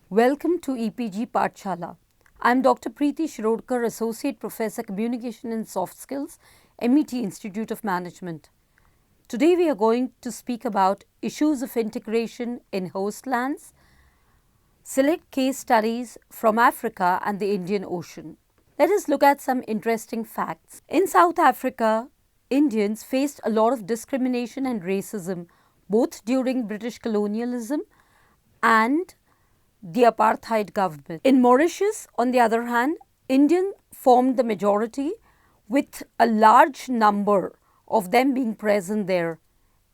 Welcome to EPG Pathshala. I am Dr. Preeti Shirodkar, Associate Professor Communication and Soft Skills, MET Institute of Management. Today we are going to speak about issues of integration in host lands, select case studies from Africa and the Indian Ocean. Let us look at some interesting facts. In South Africa, Indians faced a lot of discrimination and racism both during British colonialism and the apartheid government. In Mauritius, on the other hand, Indians formed the majority with a large number of them being present there.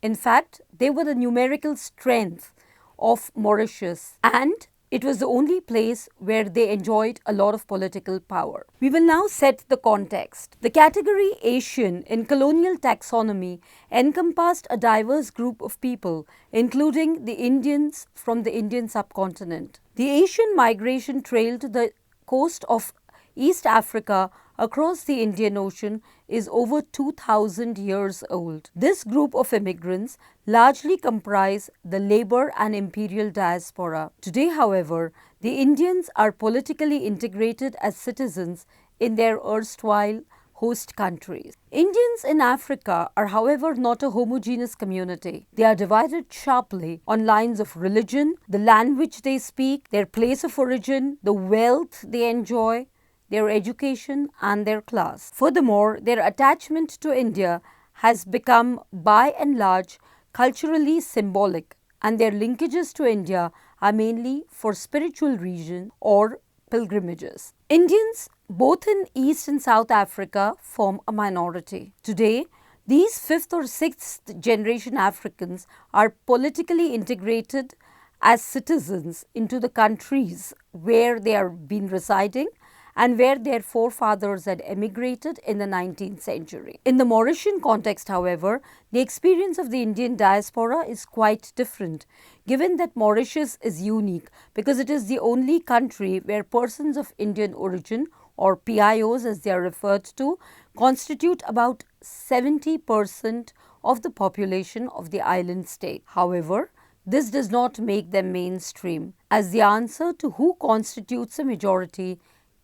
In fact, they were the numerical strength of Mauritius, and it was the only place where they enjoyed a lot of political power. We will now set the context. The category Asian in colonial taxonomy encompassed a diverse group of people, including the Indians from the Indian subcontinent. The Asian migration trail to the coast of East Africa across the Indian Ocean is over 2,000 years old. This group of immigrants largely comprise the labor and imperial diaspora. Today, however, the Indians are politically integrated as citizens in their erstwhile host countries. Indians in Africa are, however, not a homogeneous community. They are divided sharply on lines of religion, the language they speak, their place of origin, the wealth they enjoy, their education and their class. Furthermore, their attachment to India has become by and large culturally symbolic, and their linkages to India are mainly for spiritual reasons or pilgrimages. Indians both in East and South Africa form a minority. Today, these 5th or 6th generation Africans are politically integrated as citizens into the countries where they are been residing and where their forefathers had emigrated in the 19th century. In the Mauritian context, however, the experience of the Indian diaspora is quite different, given that Mauritius is unique because it is the only country where persons of Indian origin, or PIOs as they are referred to, constitute about 70% of the population of the island state. However, this does not make them mainstream, as the answer to who constitutes a majority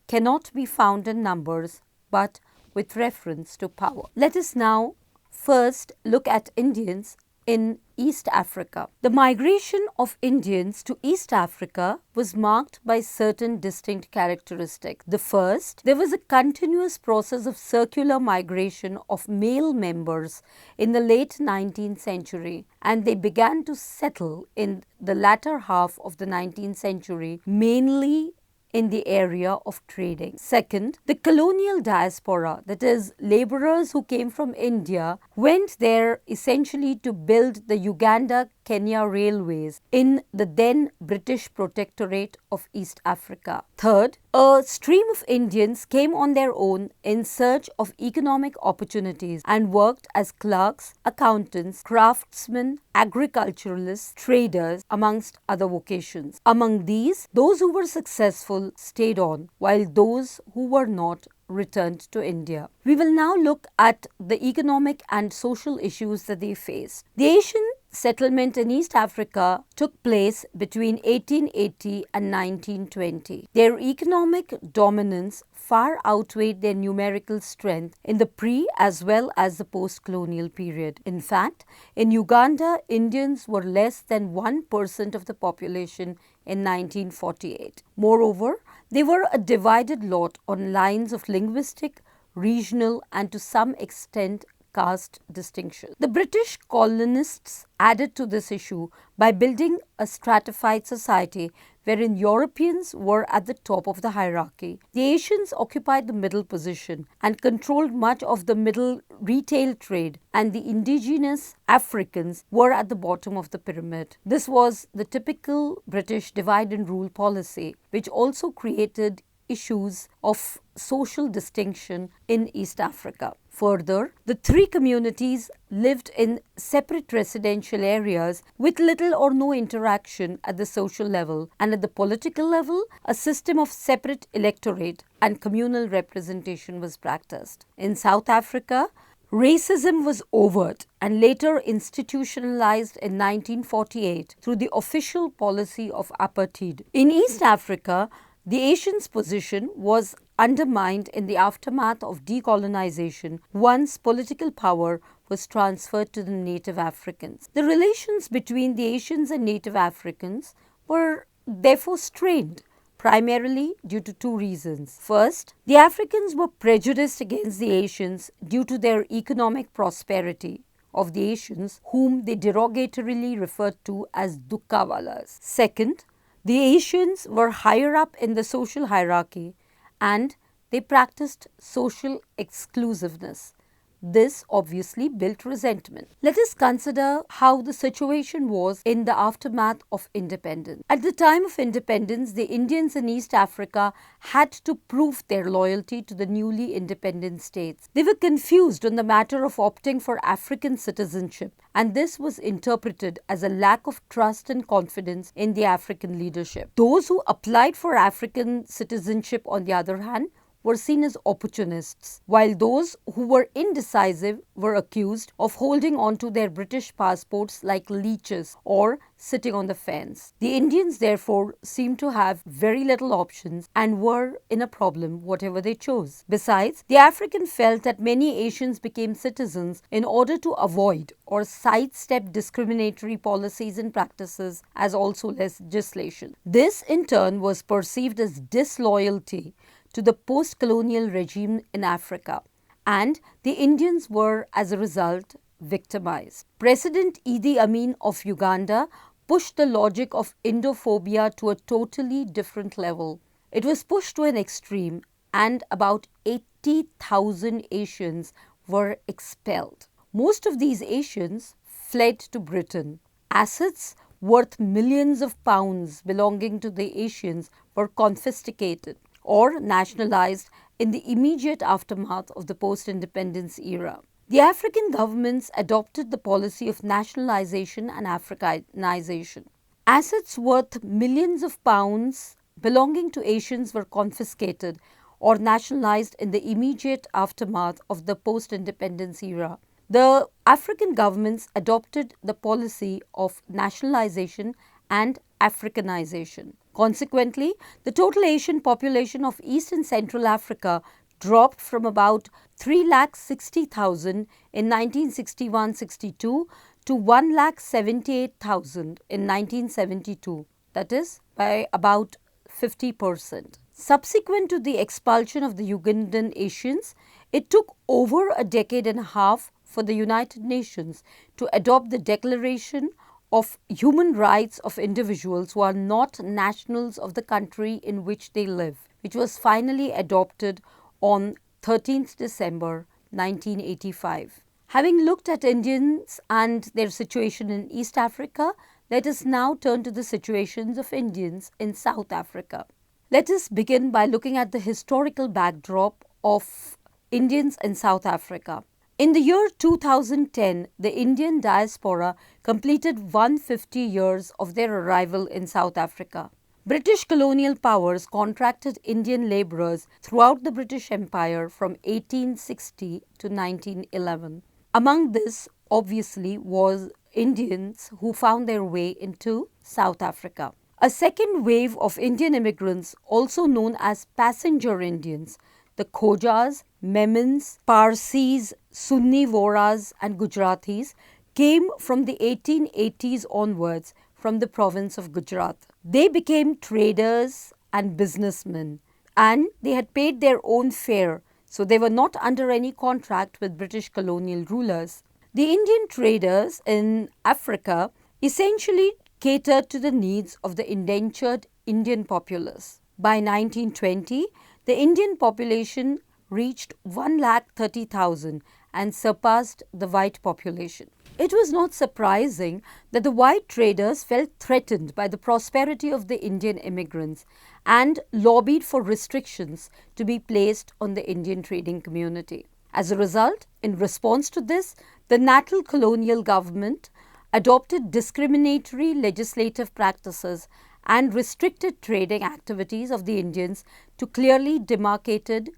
cannot be found in numbers but with reference to power. Let us now first look at Indians in East Africa. The migration of Indians to East Africa was marked by certain distinct characteristics. The first, there was a continuous process of circular migration of male members in the late 19th century, and they began to settle in the latter half of the 19th century, mainly in the area of trading. Second, the colonial diaspora, that is, laborers who came from India, went there essentially to build the Uganda-Kenya railways in the then British Protectorate of East Africa. Third, a stream of Indians came on their own in search of economic opportunities and worked as clerks, accountants, craftsmen, agriculturalists, traders, amongst other vocations. Among these, those who were successful stayed on, while those who were not returned to India. We will now look at the economic and social issues that they faced. The Asian settlement in East Africa took place between 1880 and 1920. Their economic dominance far outweighed their numerical strength in the pre as well as the post-colonial period. In fact, in Uganda, Indians were less than 1% of the population in 1948. Moreover, they were a divided lot on lines of linguistic, regional, and to some extent caste distinction. The British colonists added to this issue by building a stratified society wherein Europeans were at the top of the hierarchy. The Asians occupied the middle position and controlled much of the middle retail trade, and the indigenous Africans were at the bottom of the pyramid. This was the typical British divide and rule policy, which also created issues of social distinction in East Africa. Further, the three communities lived in separate residential areas with little or no interaction at the social level, and at the political level, a system of separate electorate and communal representation was practiced. In South Africa, Racism was overt and later institutionalized in 1948 through the official policy of apartheid. In East Africa, the Asians' position was undermined in the aftermath of decolonization once political power was transferred to the native Africans. The relations between the Asians and native Africans were therefore strained, primarily due to two reasons. First, the Africans were prejudiced against the Asians due to their economic prosperity of the Asians, whom they derogatorily referred to as Dukkawalas. Second, the Asians were higher up in the social hierarchy and they practiced social exclusiveness. This obviously built resentment. Let us consider how the situation was in the aftermath of independence. At the time of independence, the Indians in East Africa had to prove their loyalty to the newly independent states. They were confused on the matter of opting for African citizenship, and this was interpreted as a lack of trust and confidence in the African leadership. Those who applied for African citizenship, on the other hand, were seen as opportunists, while those who were indecisive were accused of holding on to their British passports like leeches or sitting on the fence. The Indians therefore seemed to have very little options and were in a problem whatever they chose. Besides, the African felt that many Asians became citizens in order to avoid or sidestep discriminatory policies and practices as also legislation. This in turn was perceived as disloyalty to the post-colonial regime in Africa, and the Indians were, as a result, victimized. President Idi Amin of Uganda pushed the logic of Indophobia to a totally different level. It was pushed to an extreme, and about 80,000 Asians were expelled. Most of these Asians fled to Britain. Assets worth millions of pounds belonging to the Asians were confiscated or nationalized in the immediate aftermath of the post-independence era. The African governments adopted the policy of nationalization and Africanization. Assets worth millions of pounds belonging to Asians were confiscated or nationalized in the immediate aftermath of the post-independence era. The African governments adopted the policy of nationalization and Africanization. Consequently, the total Asian population of East and Central Africa dropped from about 360,000 in 1961-62 to 178,000 in 1972, that is, by about 50%. Subsequent to the expulsion of the Ugandan Asians, it took over a decade and a half for the United Nations to adopt the Declaration of Human Rights of Individuals who are not nationals of the country in which they live, which was finally adopted on 13th December 1985. Having looked at Indians and their situation in East Africa, let us now turn to the situations of Indians in South Africa. Let us begin by looking at the historical backdrop of Indians in South Africa. In the year 2010, the Indian diaspora completed 150 years of their arrival in South Africa. British colonial powers contracted Indian labourers throughout the British Empire from 1860 to 1911. Among this, obviously, was Indians who found their way into South Africa. A second wave of Indian immigrants, also known as passenger Indians, the Khojas, Memons, Parsis, Sunni Vohras and Gujaratis came from the 1880s onwards from the province of Gujarat. They became traders and businessmen, and they had paid their own fare, so they were not under any contract with British colonial rulers. The Indian traders in Africa essentially catered to the needs of the indentured Indian populace. By 1920, the Indian population reached 130,000 and surpassed the white population. It was not surprising that the white traders felt threatened by the prosperity of the Indian immigrants and lobbied for restrictions to be placed on the Indian trading community. As a result, in response to this, the Natal colonial government adopted discriminatory legislative practices and restricted trading activities of the Indians to clearly demarcated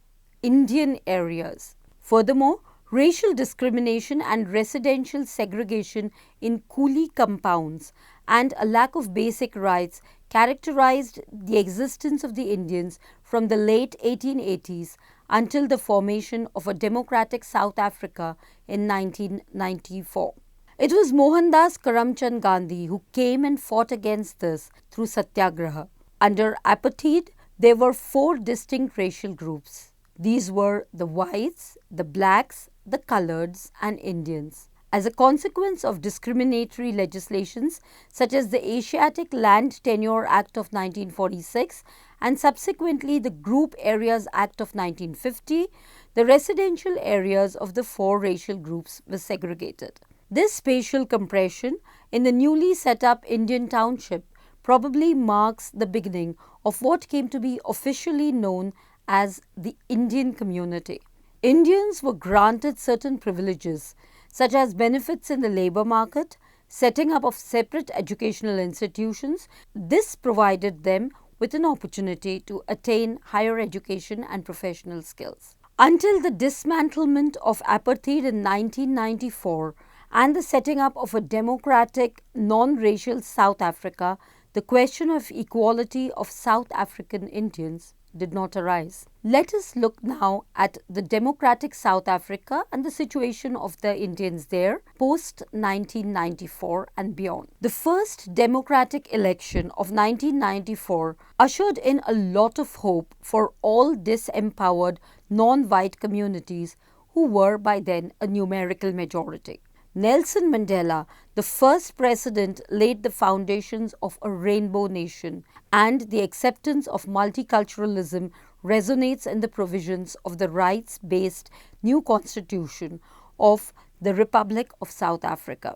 Indian areas. Furthermore, racial discrimination and residential segregation in coolie compounds, and a lack of basic rights characterized the existence of the Indians from the late 1880s until the formation of a democratic South Africa in 1994. It was Mohandas Karamchand Gandhi who came and fought against this through satyagraha. Under apartheid, there were 4 distinct racial groups. These were the whites, the blacks, the coloreds, and Indians. As a consequence of discriminatory legislations such as the Asiatic Land Tenure Act of 1946 and subsequently the Group Areas Act of 1950, the residential areas of the 4 racial groups were segregated. This spatial compression in the newly set up Indian township probably marks the beginning of what came to be officially known as the Indian community. Indians were granted certain privileges such as benefits in the labour market, setting up of separate educational institutions. This provided them with an opportunity to attain higher education and professional skills. Until the dismantlement of apartheid in 1994 and the setting up of a democratic, non-racial South Africa, the question of equality of South African Indians did not arise. Let us look now at the democratic South Africa and the situation of the Indians there post 1994 and beyond. The first democratic election of 1994 ushered in a lot of hope for all disempowered non-white communities who were by then a numerical majority. Nelson Mandela, the first president, laid the foundations of a rainbow nation, and the acceptance of multiculturalism resonates in the provisions of the rights-based new constitution of the Republic of South Africa.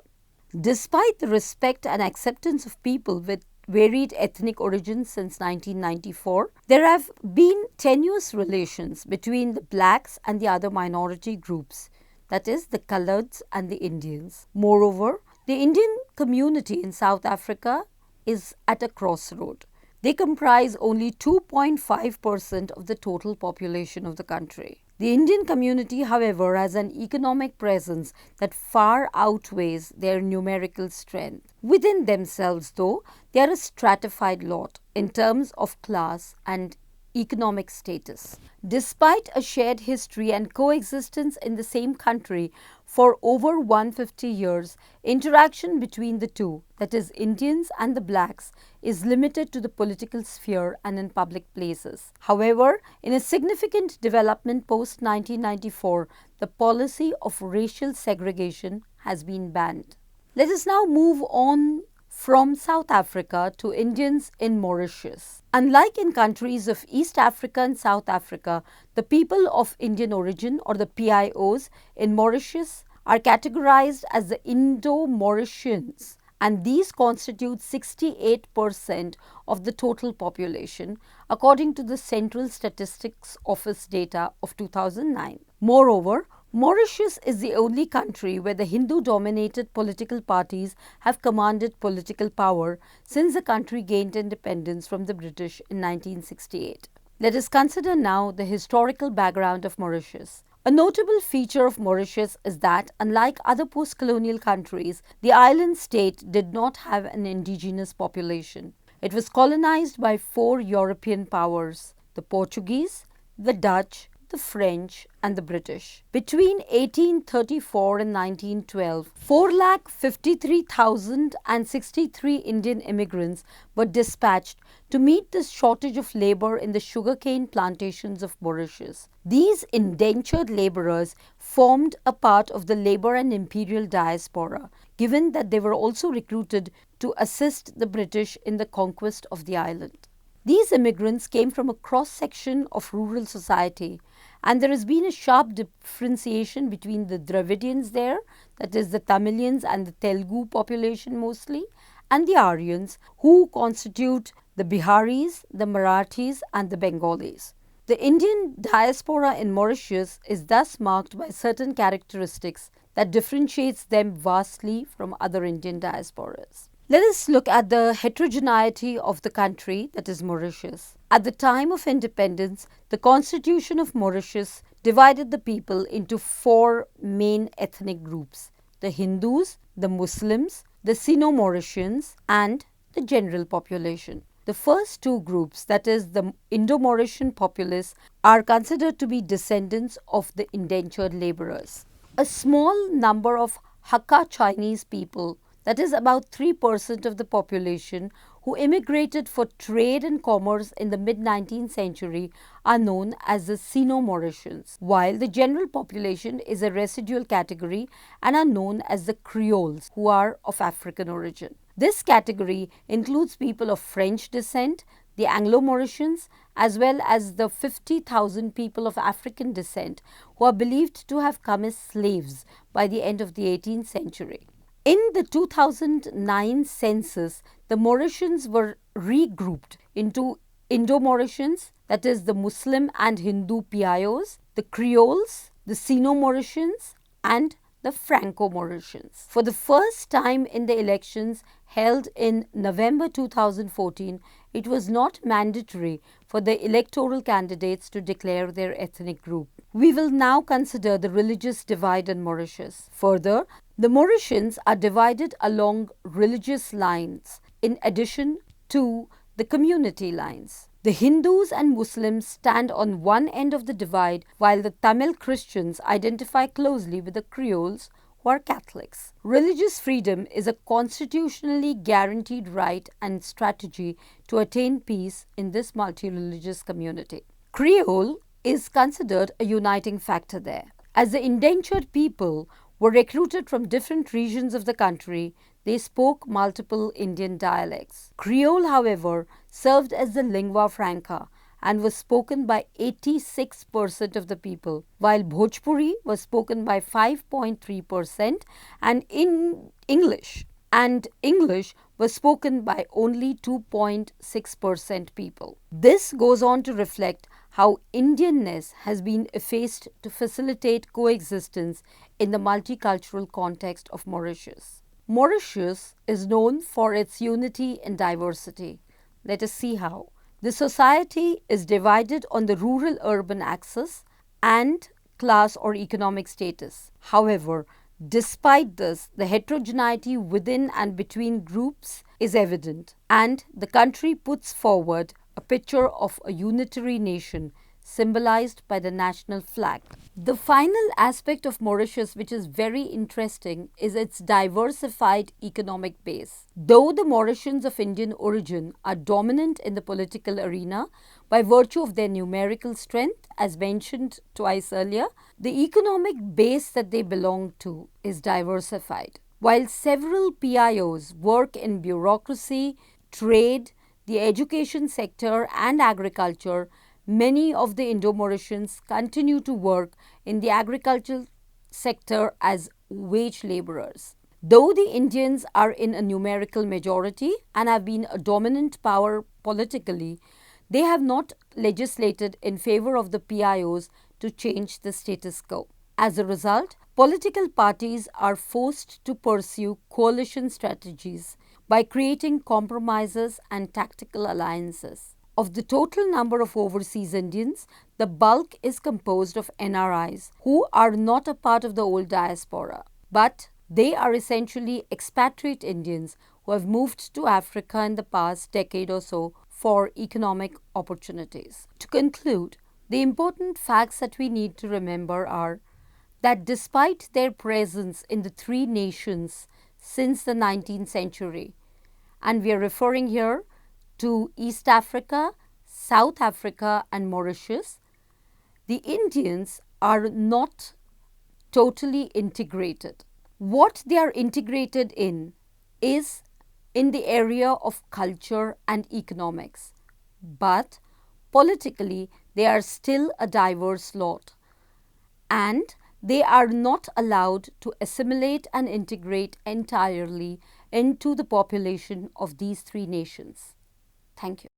Despite the respect and acceptance of people with varied ethnic origins since 1994, there have been tenuous relations between the blacks and the other minority groups, that is, the coloreds and the Indians. Moreover, the Indian community in South Africa is at a crossroad. They comprise only 2.5% of the total population of the country. The Indian community, however, has an economic presence that far outweighs their numerical strength. Within themselves, though, they are a stratified lot in terms of class and economic status. Despite a shared history and coexistence in the same country for over 150 years, interaction between the two, that is Indians and the blacks, is limited to the political sphere and in public places. However, in a significant development post 1994, the policy of racial segregation has been banned. Let us now move on from South Africa to Indians in Mauritius. Unlike in countries of East Africa and South Africa, the people of Indian origin, or the PIOs, in Mauritius are categorized as the Indo-Mauritians, and these constitute 68% of the total population according to the Central Statistics Office data of 2009. Moreover, Mauritius is the only country where the Hindu-dominated political parties have commanded political power since the country gained independence from the British in 1968. Let us consider now the historical background of Mauritius. A notable feature of Mauritius is that, unlike other post-colonial countries, the island state did not have an indigenous population. It was colonized by 4 European powers: the Portuguese, the Dutch, the French, and the British. Between 1834 and 1912, 4,53,063 Indian immigrants were dispatched to meet the shortage of labor in the sugarcane plantations of Mauritius. These indentured laborers formed a part of the labor and imperial diaspora, given that they were also recruited to assist the British in the conquest of the island. These immigrants came from a cross-section of rural society, and there has been a sharp differentiation between the Dravidians there, that is the Tamilians and the Telugu population mostly, and the Aryans, who constitute the Biharis, the Marathis, and the Bengalis. The Indian diaspora in Mauritius is thus marked by certain characteristics that differentiates them vastly from other Indian diasporas. Let us look at the heterogeneity of the country, that is Mauritius. At the time of independence, the Constitution of Mauritius divided the people into four main ethnic groups: the Hindus, the Muslims, the Sino-Mauritians, and the general population. The first two groups, that is the Indo-Mauritian populace, are considered to be descendants of the indentured laborers. A small number of Hakka Chinese people, that is about 3% of the population, who immigrated for trade and commerce in the mid-19th century, are known as the Sino-Mauritians, while the general population is a residual category and are known as the Creoles, who are of African origin. This category includes people of French descent, the Anglo-Mauritians, as well as the 50,000 people of African descent who are believed to have come as slaves by the end of the 18th century. In the 2009 census, the Mauritians were regrouped into Indo-Mauritians, that is the Muslim and Hindu PIOs, the Creoles, the Sino-Mauritians, and the Franco-Mauritians. For the first time in the elections held in November 2014, it was not mandatory for the electoral candidates to declare their ethnic group. We will now consider the religious divide in Mauritius. Further, the Mauritians are divided along religious lines in addition to the community lines. The Hindus and Muslims stand on one end of the divide, while the Tamil Christians identify closely with the Creoles, who are Catholics. Religious freedom is a constitutionally guaranteed right and strategy to attain peace in this multi-religious community. Creole is considered a uniting factor there. As the indentured people were recruited from different regions of the country, they spoke multiple Indian dialects. Creole, however, served as the lingua franca and was spoken by 86% of the people, while Bhojpuri was spoken by 5.3% and English was spoken by only 2.6% people. This goes on to reflect how Indianness has been effaced to facilitate coexistence in the multicultural context of Mauritius. Mauritius is known for its unity and diversity. Let us see how. The society is divided on the rural-urban axis and class or economic status. However, despite this, the heterogeneity within and between groups is evident, and the country puts forward a picture of a unitary nation symbolized by the national flag. The final aspect of Mauritius, which is very interesting, is its diversified economic base. Though the Mauritians of Indian origin are dominant in the political arena by virtue of their numerical strength, as mentioned twice earlier, the economic base that they belong to is diversified. While several PIOs work in bureaucracy, trade, the education sector and agriculture, many of the Indo-Mauritians continue to work in the agricultural sector as wage laborers. Though the Indians are in a numerical majority and have been a dominant power politically, they have not legislated in favor of the PIOs to change the status quo. As a result, political parties are forced to pursue coalition strategies by creating compromises and tactical alliances. Of the total number of overseas Indians, the bulk is composed of NRIs who are not a part of the old diaspora, but they are essentially expatriate Indians who have moved to Africa in the past decade or so for economic opportunities. To conclude, the important facts that we need to remember are that despite their presence in the three nations since the 19th century, and we are referring here to East Africa, South Africa and Mauritius, the Indians are not totally integrated. What they are integrated in is in the area of culture and economics, but politically they are still a diverse lot, and they are not allowed to assimilate and integrate entirely into the population of these three nations. Thank you.